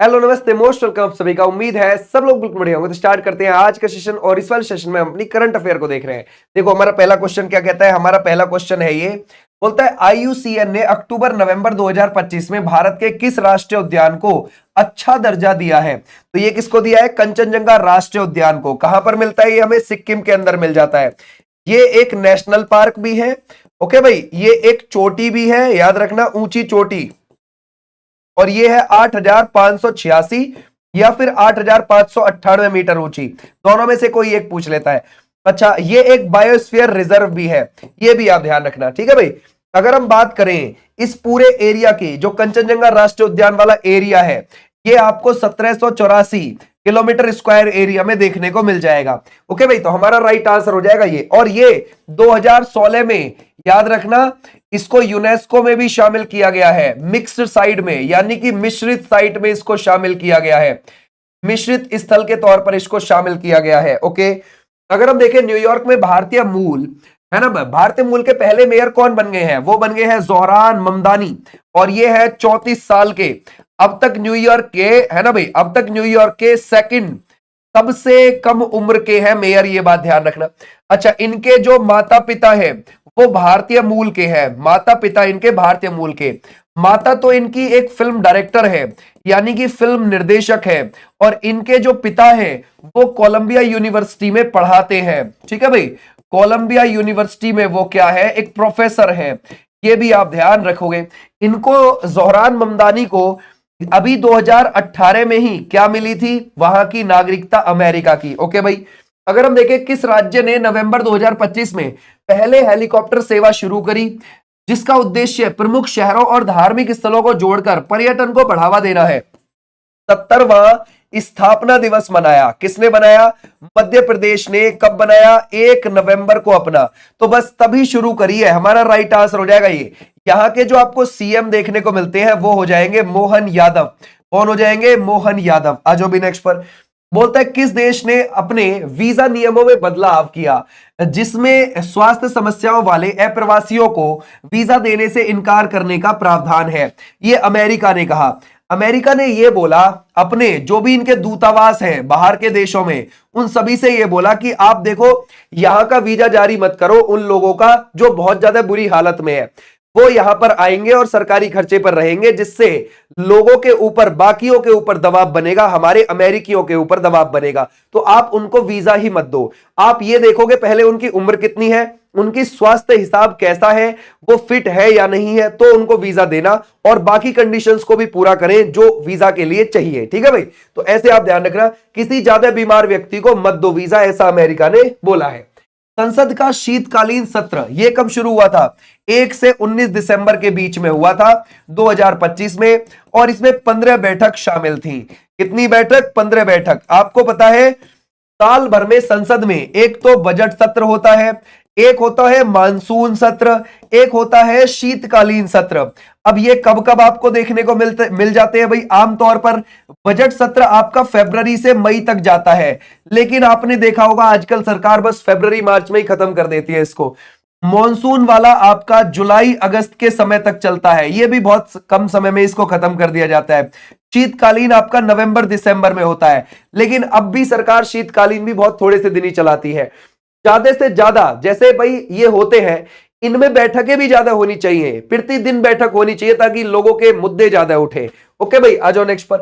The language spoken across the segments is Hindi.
हेलो नमस्ते, मोस्ट वेलकम आप सभी का। उम्मीद है सब लोग बिल्कुल बढ़िया होंगे। तो स्टार्ट करते हैं आज का सेशन। और इस वाले सेशन में हम अपनी करंट अफेयर को देख रहे हैं। देखो हमारा पहला क्वेश्चन क्या कहता है। हमारा पहला क्वेश्चन है ये, बोलता है आईयूसीएन ने अक्टूबर नवंबर 2025 में भारत के किस राष्ट्रीय उद्यान को अच्छा दर्जा दिया है। तो ये किसको दिया है? कंचनजंगा राष्ट्रीय उद्यान को। कहां पर मिलता है ये? हमें सिक्किम के अंदर मिल जाता है। ये एक नेशनल पार्क भी है। ओके भाई, ये एक चोटी भी है, याद रखना, ऊंची चोटी। और ये है 8,586 या फिर 8,598 मीटर ऊंची, दोनों में से कोई एक पूछ लेता है। अच्छा, ये एक बायोस्फीयर रिजर्व भी है, ये भी आप ध्यान रखना, ठीक है भाई। अगर हम बात करें इस पूरे एरिया की, जो कंचनजंगा राष्ट्रीय उद्यान वाला एरिया है, ये आपको 1784 किलोमीटर स्क्वायर एरिया में देखने को मिल जाएगा। ओके भाई, तो हमारा राइट आंसर हो जाएगा ये। और ये 2016 में, याद रखना, इसको यूनेस्को में भी शामिल किया गया है, मिक्स्ड साइट में, यानी कि मिश्रित साइट में इसको शामिल किया गया है। मिश्रित स्थल के तौर पर इसको शामिल किया गया है। ओके, अगर हम देखें न्यूयॉर्क में भारतीय मूल, है ना, भारतीय मूल के पहले मेयर कौन बन गए हैं? वो बन गए हैं जोहरान ममदानी, और ये है 34 साल के। अब तक न्यूयॉर्क के, है ना भाई, अब तक न्यूयॉर्क के सेकंड सबसे कम उम्र के हैं मेयर, ये बात ध्यान रखना। अच्छा, इनके जो माता पिता है वो भारतीय मूल के हैं। माता पिता इनके भारतीय मूल के। माता तो इनकी एक फिल्म डायरेक्टर है, यानी कि फिल्म निर्देशक है, और इनके जो पिता है वो कोलंबिया यूनिवर्सिटी में पढ़ाते हैं। ठीक है भाई, कोलंबिया यूनिवर्सिटी में वो क्या है? एक प्रोफेसर है। ये भी आप ध्यान रखोगे। इनको, जोहरान ममदानी को, अभी 2018 में ही क्या मिली थी? वहां की नागरिकता अमेरिका की। ओके भाई, अगर हम देखें किस राज्य ने नवंबर 2025 में पहले हेलीकॉप्टर सेवा शुरू करी, जिसका उद्देश्य प्रमुख शहरों और धार्मिक स्थलों को जोड़कर पर्यटन को बढ़ावा देना है। 70वां स्थापना दिवस मनाया। किसने बनाया? मध्य प्रदेश ने। कब बनाया? 1 नवंबर को अपना। तो बस तभी शुरू करी है। हमारा राइट आंसर हो जाएगा ये। यहां के जो आपको सीएम देखने को मिलते हैं वो हो जाएंगे मोहन यादव। कौन हो जाएंगे? मोहन यादव। आज भी नेक्स्ट पर बोलता है किस देश ने अपने वीजा नियमों में बदलाव किया, जिसमें स्वास्थ्य समस्याओं वाले अप्रवासियों को वीजा देने से इनकार करने का प्रावधान है। ये अमेरिका ने कहा। अमेरिका ने ये बोला, अपने जो भी इनके दूतावास हैं बाहर के देशों में, उन सभी से ये बोला कि आप देखो, यहां का वीजा जारी मत करो उन लोगों का जो बहुत ज्यादा बुरी हालत में है। वो यहां पर आएंगे और सरकारी खर्चे पर रहेंगे, जिससे लोगों के ऊपर, बाकियों के ऊपर दबाव बनेगा, हमारे अमेरिकियों के ऊपर दबाव बनेगा। तो आप उनको वीजा ही मत दो। आप ये देखोगे पहले उनकी उम्र कितनी है, उनकी स्वास्थ्य हिसाब कैसा है, वो फिट है या नहीं है, तो उनको वीजा देना, और बाकी कंडीशंस को भी पूरा करें जो वीजा के लिए चाहिए। ठीक है भाई, तो ऐसे आप ध्यान रखना, किसी ज्यादा बीमार व्यक्ति को मत दो वीजा, ऐसा अमेरिका ने बोला है। संसद का शीतकालीन सत्र ये कब शुरू हुआ था? 1 से 19 दिसंबर के बीच में हुआ था 2025 में, और इसमें 15 बैठक शामिल थी। कितनी बैठक? 15 बैठक। आपको पता है साल भर में संसद में एक तो बजट सत्र होता है, एक होता है मानसून सत्र, एक होता है शीतकालीन सत्र। अब ये कब कब आपको देखने को मिल जाते हैं भाई? आमतौर पर बजट सत्र आपका फरवरी से मई तक जाता है, लेकिन आपने देखा होगा आजकल सरकार बस फरवरी मार्च में ही खत्म कर देती है इसको। मॉनसून वाला आपका जुलाई अगस्त के समय तक चलता है, ये भी बहुत कम समय में इसको खत्म कर दिया जाता है। शीतकालीन आपका नवंबर दिसंबर में होता है, लेकिन अब भी सरकार शीतकालीन भी बहुत थोड़े से दिन ही चलाती है। ज्यादा से ज्यादा जैसे भाई ये होते हैं, इनमें बैठकें भी ज्यादा होनी चाहिए, प्रतिदिन बैठक होनी चाहिए, ताकि लोगों के मुद्दे ज्यादा उठे। ओके भाई, आ जाओ नेक्स्ट पर।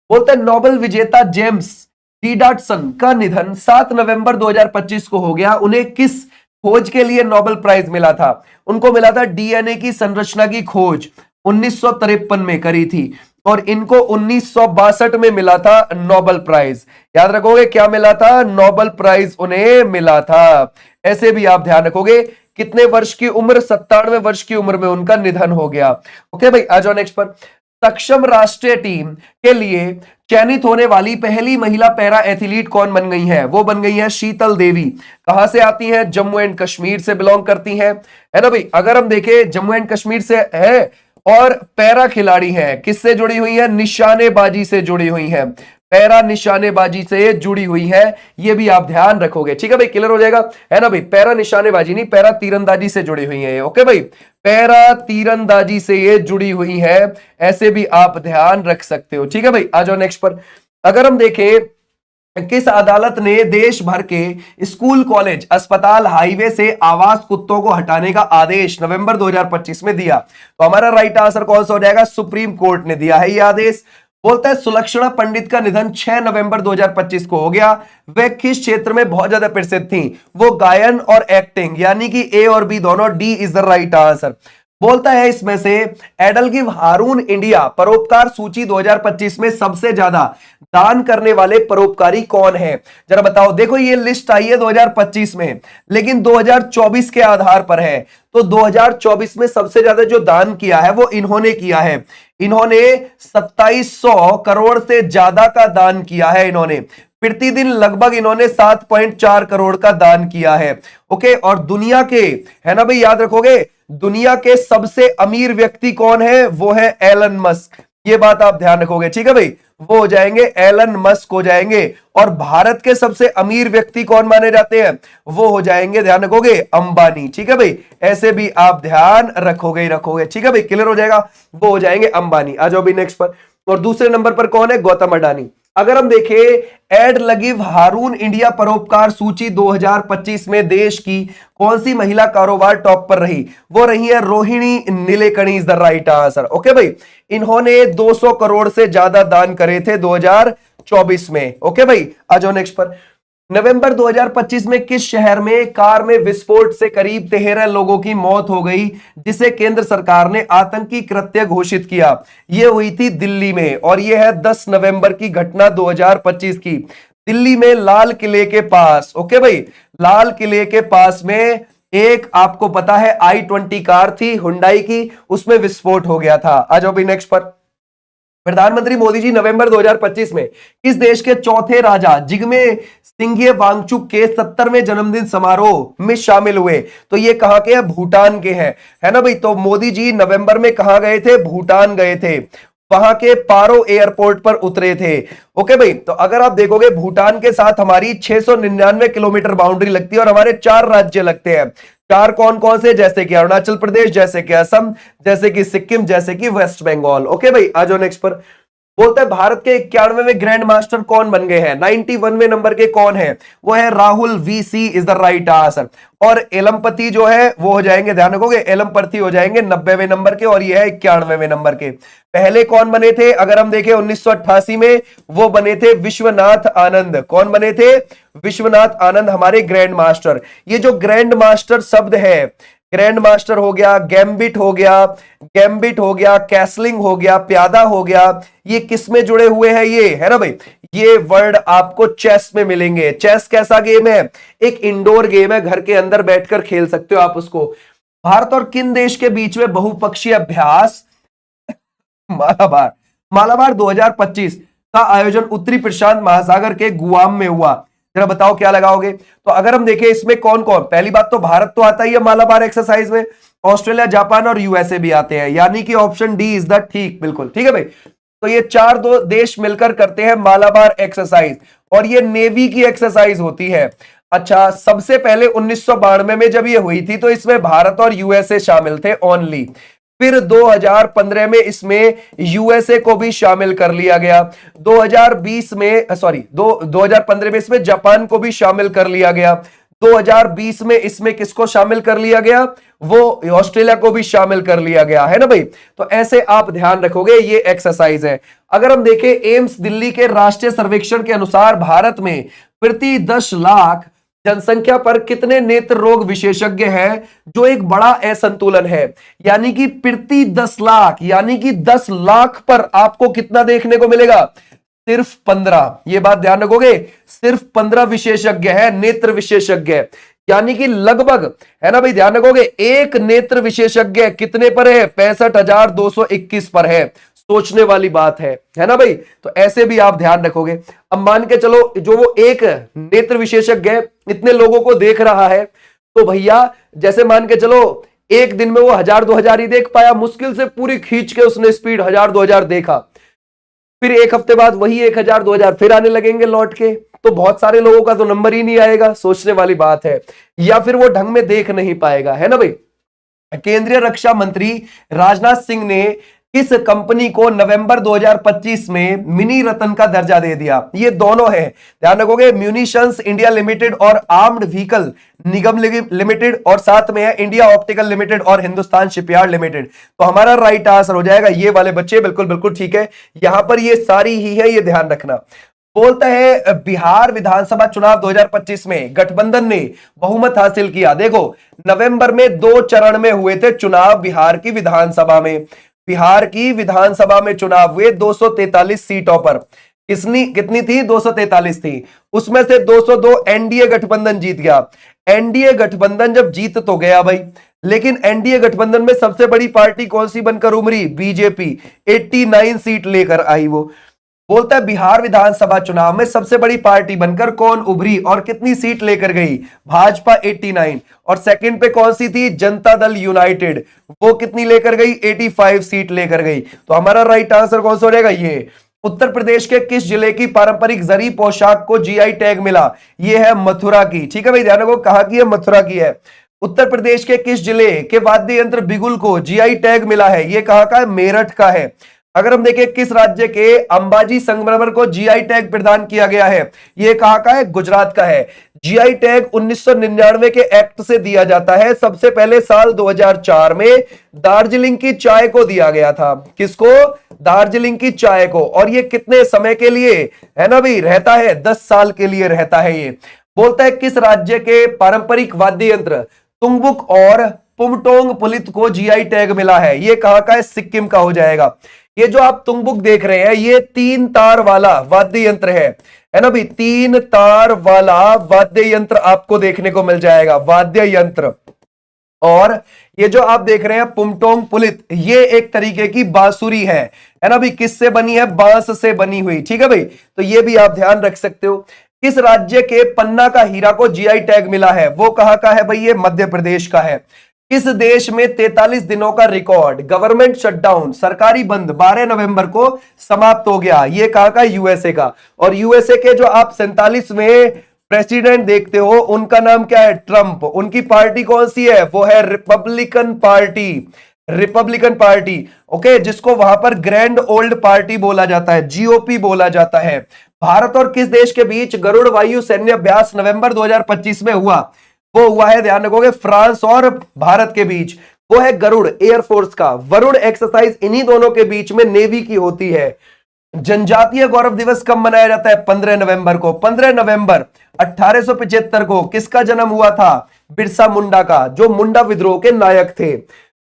बोलते हैं नोबेल विजेता जेम्स डी डॉटसन का निधन 7 नवंबर 2025 को हो गया। उन्हें किस खोज के लिए नोबेल प्राइज मिला था? उनको मिला था डीएनए की संरचना की खोज, 1953 में करी थी, और इनको 1962 में मिला था नोबेल प्राइज। याद रखोगे क्या मिला था? नोबेल प्राइज उन्हें मिला था। ऐसे भी आप ध्यान रखोगे। कितने वर्ष की उम्र? 97 वर्ष की उम्र में उनका निधन हो गया। ओके भाई, आ जाओ नेक्स्ट पर। सक्षम राष्ट्रीय टीम के लिए चयनित होने वाली पहली महिला पैरा एथलीट कौन बन गई है? वो बन गई है शीतल देवी। कहां से आती हैं? जम्मू एंड कश्मीर से बिलोंग करती हैं, है ना भाई। अगर हम देखें जम्मू एंड कश्मीर से है, और पैरा खिलाड़ी है, किससे जुड़ी हुई है? निशानेबाजी से जुड़ी हुई है। पैरा निशानेबाजी से जुड़ी हुई है, ये भी आप ध्यान रखोगे। ठीक है भाई, क्लियर हो जाएगा, है ना भाई। पैरा निशानेबाजी नहीं, पैरा तीरंदाजी से जुड़ी हुई है। ओके भाई, पैरा तीरंदाजी से ये जुड़ी हुई है, ऐसे भी आप ध्यान रख सकते हो। ठीक है भाई, आ जाओ नेक्स्ट पर। अगर हम देखें किस अदालत ने देश भर के स्कूल, कॉलेज, अस्पताल, हाईवे से आवास कुत्तों को हटाने का आदेश नवंबर 2025 में दिया? तो हमारा राइट आंसर कौन सा हो जाएगा? सुप्रीम कोर्ट ने दिया है ये आदेश। बोलता है सुलक्षणा पंडित का निधन 6 नवंबर 2025 को हो गया। वे किस क्षेत्र में बहुत ज्यादा प्रसिद्ध थी? वो गायन और एक्टिंग, यानी कि ए और बी दोनों, D is the right answer. बोलता है इसमें से एडलगिव हारून इंडिया परोपकार सूची 2025 में सबसे ज्यादा दान करने वाले परोपकारी कौन है? जरा बताओ। देखो ये लिस्ट आई है 2025 में, लेकिन 2024 के आधार पर है। तो 2024 में सबसे ज्यादा जो दान किया है वो इन्होंने किया है। इन्होंने 2700 करोड़ से ज्यादा का दान किया है। इन्होंने प्रतिदिन लगभग इन्होंने 7.4 करोड़ का दान किया है। ओके, और दुनिया के, है ना भाई, याद रखोगे, दुनिया के सबसे अमीर व्यक्ति कौन है? वो है एलन मस्क। ये बात आप ध्यान रखोगे। ठीक है भाई, वो हो जाएंगे एलन मस्क हो जाएंगे। और भारत के सबसे अमीर व्यक्ति कौन माने जाते हैं? वो हो जाएंगे, ध्यान रखोगे, अंबानी। ठीक है भाई, ऐसे भी आप ध्यान रखोगे ही रखोगे। ठीक है भाई, क्लियर हो जाएगा, वो हो जाएंगे अंबानी। आ जाओ भी नेक्स्ट पर। और दूसरे नंबर पर कौन है? गौतम अडानी। अगर हम देखें एडलगिव हारून इंडिया परोपकार सूची 2025 में देश की कौन सी महिला कारोबार टॉप पर रही? वो रही है Rohini Nilekani is the right answer. Okay भाई, इन्होंने 200 करोड़ से ज्यादा दान करे थे 2024 में। ओके भाई, आ जाओ नेक्स्ट पर। नवंबर 2025 में किस शहर में कार में विस्फोट से करीब 13 लोगों की मौत हो गई, जिसे केंद्र सरकार ने आतंकी कृत्य घोषित किया? यह हुई थी दिल्ली में, और यह है 10 नवंबर की घटना 2025 की, दिल्ली में लाल किले के पास। ओके भाई, लाल किले के पास में एक, आपको पता है, i20 कार थी हुंडई की, उसमें विस्फोट हो गया था। आ जाओ भाई नेक्स्ट पर। प्रधानमंत्री मोदी जी नवंबर 2025 में किस देश के चौथे राजा जिग्मे सिंघे वांगचुक के 70वें जन्मदिन समारोह में शामिल हुए? तो ये कहां के हैं? भूटान के हैं, है ना भाई। तो मोदी जी नवंबर में कहां गए थे? भूटान गए थे, वहां के पारो एयरपोर्ट पर उतरे थे। ओके भाई, तो अगर आप देखोगे भूटान के साथ हमारी 699 किलोमीटर बाउंड्री लगती है, और हमारे 4 राज्य लगते हैं। 4 कौन कौन से? जैसे कि अरुणाचल प्रदेश, जैसे कि असम, जैसे कि सिक्किम, जैसे कि वेस्ट बंगाल। ओके भाई, आ जाओ नेक्स्ट पर। बोलता है भारत के 91वें ग्रैंड मास्टर कौन बन गए हैं? 91वें नंबर के कौन है? वो है Rahul VC is the right answer. और एलमपति जो है वो हो जाएंगे, ध्यान रखोगे, एलमपति हो जाएंगे 90वें नंबर के, और ये है 91वें नंबर के। पहले कौन बने थे? अगर हम देखें 1988 में वो बने थे विश्वनाथ आनंद। कौन बने थे? विश्वनाथ आनंद हमारे ग्रैंड मास्टर। ये जो ग्रैंड मास्टर शब्द है, ग्रैंड मास्टर हो गया, गैम्बिट हो गया, गैम्बिट हो गया, कैसलिंग हो गया, प्यादा हो गया, ये किस में जुड़े हुए हैं? ये, है ना भाई, ये वर्ड आपको चेस में मिलेंगे। चेस कैसा गेम है? एक इंडोर गेम है, घर के अंदर बैठकर खेल सकते हो आप उसको। भारत और किन देश के बीच में बहुपक्षीय अभ्यास मालाबार 2025 का आयोजन उत्तरी प्रशांत महासागर के गुआम में हुआ? जरा बताओ क्या लगाओगे। तो अगर हम देखें इसमें कौन कौन, पहली बात तो भारत तो आता ही है मालाबार एक्सरसाइज में, ऑस्ट्रेलिया, जापान और यूएसए भी आते हैं, यानी कि ऑप्शन डी इज द ठीक, बिल्कुल ठीक है भाई। तो ये 4 दो देश मिलकर करते हैं मालाबार एक्सरसाइज, और ये नेवी की एक्सरसाइज होती है। अच्छा, सबसे पहले 1992 में जब ये हुई थी तो इसमें भारत और यूएसए शामिल थे ओनली। फिर 2015 में इसमें यूएसए को भी शामिल कर लिया गया। 2020 में 2015 में इसमें जापान को भी शामिल कर लिया गया। 2020 में इसमें किसको शामिल कर लिया गया? वो ऑस्ट्रेलिया को भी शामिल कर लिया गया, है ना भाई। तो ऐसे आप ध्यान रखोगे, ये एक्सरसाइज है। अगर हम देखें एम्स दिल्ली के राष्ट्रीय सर्वेक्षण के अनुसार भारत में प्रति 10 लाख जनसंख्या पर कितने नेत्र रोग विशेषज्ञ हैं, जो एक बड़ा असंतुलन है। यानी कि प्रति 10 लाख, यानी कि 10 लाख पर आपको कितना देखने को मिलेगा? सिर्फ 15। ये बात ध्यान रखोगे, सिर्फ 15 विशेषज्ञ है, नेत्र विशेषज्ञ। यानी कि लगभग, है ना भाई, ध्यान रखोगे, एक नेत्र विशेषज्ञ कितने पर है? 65,221 पर है। सोचने वाली बात है ना भाई। तो ऐसे भी आप ध्यान रखोगे। अब मान के चलो जो वो एक नेत्र विशेषज्ञ इतने लोगों को देख रहा है, तो भैया जैसे मान के चलो एक दिन में वो 1000-2000 ही देख पाया, मुश्किल से पूरी खींच के उसने स्पीड 1000-2000 देखा। फिर एक हफ्ते बाद वही 1000 2000 फिर आने लगेंगे लौट के, तो बहुत सारे लोगों का तो नंबर ही नहीं आएगा, सोचने वाली बात है। या फिर वो ढंग में देख नहीं पाएगा, है ना भाई। केंद्रीय रक्षा मंत्री राजनाथ सिंह ने इस कंपनी को नवंबर 2025 में मिनी रतन का दर्जा दे दिया। ये दोनों है, ध्यान रखोगे, म्यूनिशंस इंडिया लिमिटेड और आर्म्ड व्हीकल निगम लिमिटेड, और साथ में है इंडिया ऑप्टिकल लिमिटेड और हिंदुस्तान शिपयार्ड लिमिटेड। तो हमारा राइट आंसर हो जाएगा ये वाले बच्चे, बिल्कुल बिल्कुल ठीक है। यहां पर ये सारी ही है, ये ध्यान रखना। बोलता है बिहार विधानसभा चुनाव 2025 में गठबंधन ने बहुमत हासिल किया। देखो नवंबर में 2 चरण में हुए थे चुनाव बिहार की विधानसभा में। बिहार की विधानसभा में चुनाव हुए 243 सीटों पर। कितनी थी? 243 थी। उसमें से 202 एनडीए गठबंधन जीत गया। एनडीए गठबंधन जब जीत तो गया भाई, लेकिन एनडीए गठबंधन में सबसे बड़ी पार्टी कौन सी बनकर उभरी? बीजेपी। 89 सीट लेकर आई वो। बोलता है बिहार विधानसभा चुनाव में सबसे बड़ी पार्टी बनकर कौन उभरी और कितनी सीट लेकर गई? भाजपा 89। और सेकंड पे कौन सी थी? जनता दल यूनाइटेड, वो कितनी लेकर गई? 85 सीट लेकर गई। तो हमारा राइट आंसर कौन सा हो जाएगा? ये। उत्तर प्रदेश के किस जिले की पारंपरिक जरी पोशाक को जीआई टैग मिला? ये है मथुरा की। ठीक है भाई, ध्यान रखो, कहां की है? मथुरा की है। उत्तर प्रदेश के किस जिले के वाद्य यंत्र बिगुल को जीआई टैग मिला है? ये कहां का है? मेरठ का है। अगर हम देखें किस राज्य के अंबाजी संगमरमर को जीआई टैग प्रदान किया गया है? ये कहां का है? गुजरात का है। जीआई टैग 1999 के एक्ट से दिया जाता है। सबसे पहले साल 2004 में दार्जिलिंग की चाय को दिया गया था। किसको? दार्जिलिंग की चाय को। और ये कितने समय के लिए है ना भाई? रहता है 10 साल के लिए रहता है ये। बोलता है किस राज्य के पारंपरिक वाद्य यंत्र तुंगबुक और पुमटोंग पुलित को जीआई टैग मिला है? ये कहां का है? सिक्किम का हो जाएगा। ये जो आप तुंगबुक देख रहे हैं ये 3 तार वाला वाद्य यंत्र है ना भाई? 3 तार वाला वाद्य यंत्र आपको देखने को मिल जाएगा, वाद्य यंत्र। और ये जो आप देख रहे हैं पुमटोंग पुलित, ये एक तरीके की बांसुरी है ना भाई? किससे बनी है? बांस से बनी हुई। ठीक है भाई, तो ये भी आप ध्यान रख सकते हो। किस राज्य के पन्ना का हीरा को जीआई टैग मिला है? वो कहां का है भाई? ये मध्य प्रदेश का है। किस देश में 43 दिनों का रिकॉर्ड गवर्नमेंट शटडाउन, सरकारी बंद 12 नवंबर को समाप्त हो गया? ये कहां का? यूएसए का। और यूएसए के जो आप 47वें प्रेसिडेंट देखते हो उनका नाम क्या है? ट्रंप। उनकी पार्टी कौन सी है? वो है Republican party. Republican party, okay, जिसको वहां पर ग्रैंड ओल्ड पार्टी बोला जाता है, जीओपी बोला जाता है। भारत और किस देश के बीच गरुड़ वायु सैन्य अभ्यास नवंबर 2025 में हुआ? वो हुआ है, ध्यान रखोगे, फ्रांस और भारत के बीच। वो है गरुड़ एयरफोर्स का। वरुण एक्सरसाइज इन्हीं दोनों के बीच में नेवी की होती है। जनजातीय गौरव दिवस कब मनाया जाता है? 15 नवंबर को। 15 नवंबर 1875 को किसका जन्म हुआ था? बिरसा मुंडा का, जो मुंडा विद्रोह के नायक थे,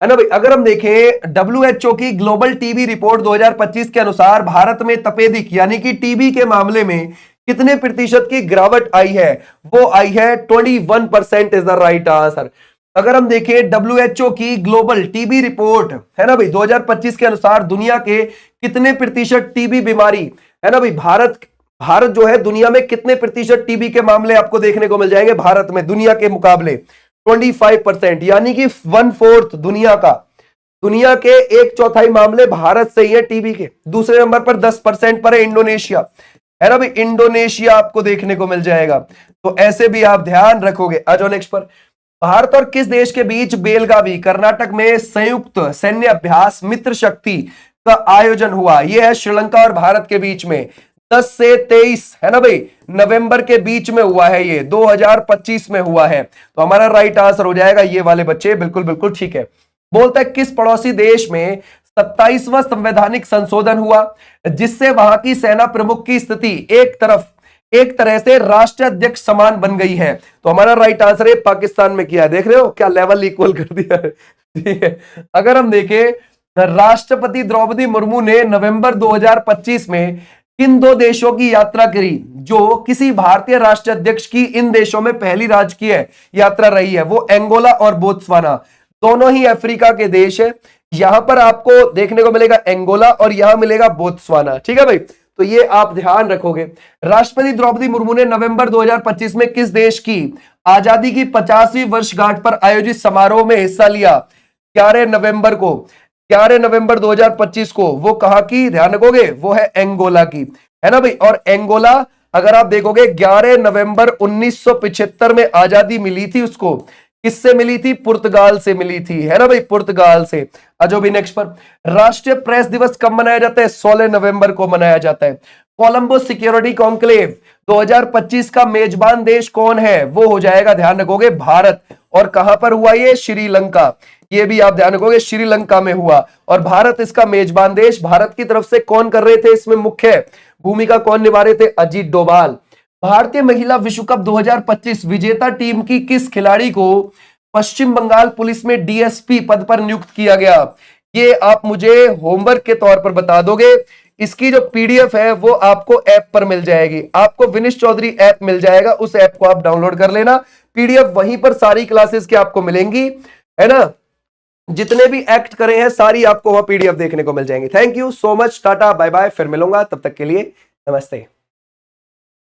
है ना भाई। अगर हम देखें WHO की ग्लोबल टीबी रिपोर्ट 2025 के अनुसार भारत में तपेदिक यानी कि टीबी के मामले में कितने प्रतिशत की गिरावट आई है? वो आई है 21% इज द राइट आंसर। अगर हम देखें WHO की ग्लोबल टीबी रिपोर्ट, है ना भाई, 2025 के अनुसार दुनिया के कितने प्रतिशत टीबी बीमारी, है ना भाई, भारत जो है दुनिया में कितने प्रतिशत टीबी के मामले आपको देखने को मिल जाएंगे भारत में दुनिया के मुकाबले? 25%, यानी कि 1/4 दुनिया के 1/4 मामले भारत से ही है टीबी के। दूसरे नंबर पर 10% पर है इंडोनेशिया, है ना भाई, इंडोनेशिया आपको देखने को मिल जाएगा। तो ऐसे भी आप ध्यान रखोगे। आ जाओ नेक्स्ट पर। भारत और किस देश के बीच बेलगावी कर्नाटक में संयुक्त सैन्य अभ्यास मित्र शक्ति का आयोजन हुआ? यह है श्रीलंका और भारत के बीच में। 10 से 23, है ना भाई, नवंबर के बीच में हुआ है, ये 2025 में हुआ है। तो हमारा राइट आंसर हो जाएगा ये वाले बच्चे, बिल्कुल बिल्कुल ठीक है। बोलता है किस पड़ोसी देश में 27वां संवैधानिक संशोधन हुआ जिससे वहां की सेना प्रमुख की स्थिति एक तरह से राष्ट्राध्यक्ष समान बन गई है? तो हमारा राइट आंसर है पाकिस्तान में किया है। देख रहे हो क्या लेवल इक्वल कर दिया है, ठीक है। अगर हम देखें राष्ट्रपति द्रौपदी मुर्मू ने नवंबर 2025 में किन 2 देशों की यात्रा करी जो किसी भारतीय राष्ट्राध्यक्ष की इन देशों में पहली राजकीय यात्रा रही है? वो एंगोला और बोत्सवाना, दोनों ही अफ्रीका के देश है। यहां पर आपको देखने को मिलेगा एंगोला और यहां मिलेगा बोत्सवाना, ठीक है भाई। तो ये आप ध्यान रखोगे। राष्ट्रपति द्रौपदी मुर्मू ने नवंबर 2025 में किस देश की आजादी की 50वीं वर्षगांठ पर आयोजित समारोह में हिस्सा लिया? 11 नवंबर को। 11 नवंबर 2025 को, वो कहां की, ध्यान रखोगे, वो है एंगोला की, है ना भाई। और एंगोला अगर आप देखोगे 11 नवंबर 1975 में आजादी मिली थी उसको, किससे मिली थी, पुर्तगाल से मिली थी, है ना भाई, पुर्तगाल से। अजो भी नेक्स्ट पर, राष्ट्रीय प्रेस दिवस कब मनाया जाता है, 16 नवंबर को मनाया जाता है। कोलंबो सिक्योरिटी कॉन्क्लेव 2025 का मेजबान देश कौन है, वो हो जाएगा, ध्यान रखोगे, भारत। और कहां पर हुआ ये, श्रीलंका, ये भी आप ध्यान रखोगे, श्रीलंका में हुआ। और भारत इसका मेजबान देश। भारत की तरफ से कौन कर रहे थे, इसमें मुख्य भूमिका कौन निभा रहे थे, अजीत डोभाल। भारतीय महिला विश्व कप 2025 विजेता टीम की किस खिलाड़ी को पश्चिम बंगाल पुलिस में डीएसपी पद पर नियुक्त किया गया, ये आप मुझे होमवर्क के तौर पर बता दोगे। इसकी जो पीडीएफ है वो आपको ऐप पर मिल जाएगी, आपको विनिश चौधरी ऐप मिल जाएगा, उस ऐप को आप डाउनलोड कर लेना। पीडीएफ वहीं पर सारी क्लासेस की आपको मिलेंगी, है ना, जितने भी एक्ट करे हैं सारी आपको वहां पीडीएफ देखने को मिल जाएंगी। Thank you so much, tata bye bye, फिर मिलूंगा, तब तक के लिए नमस्ते।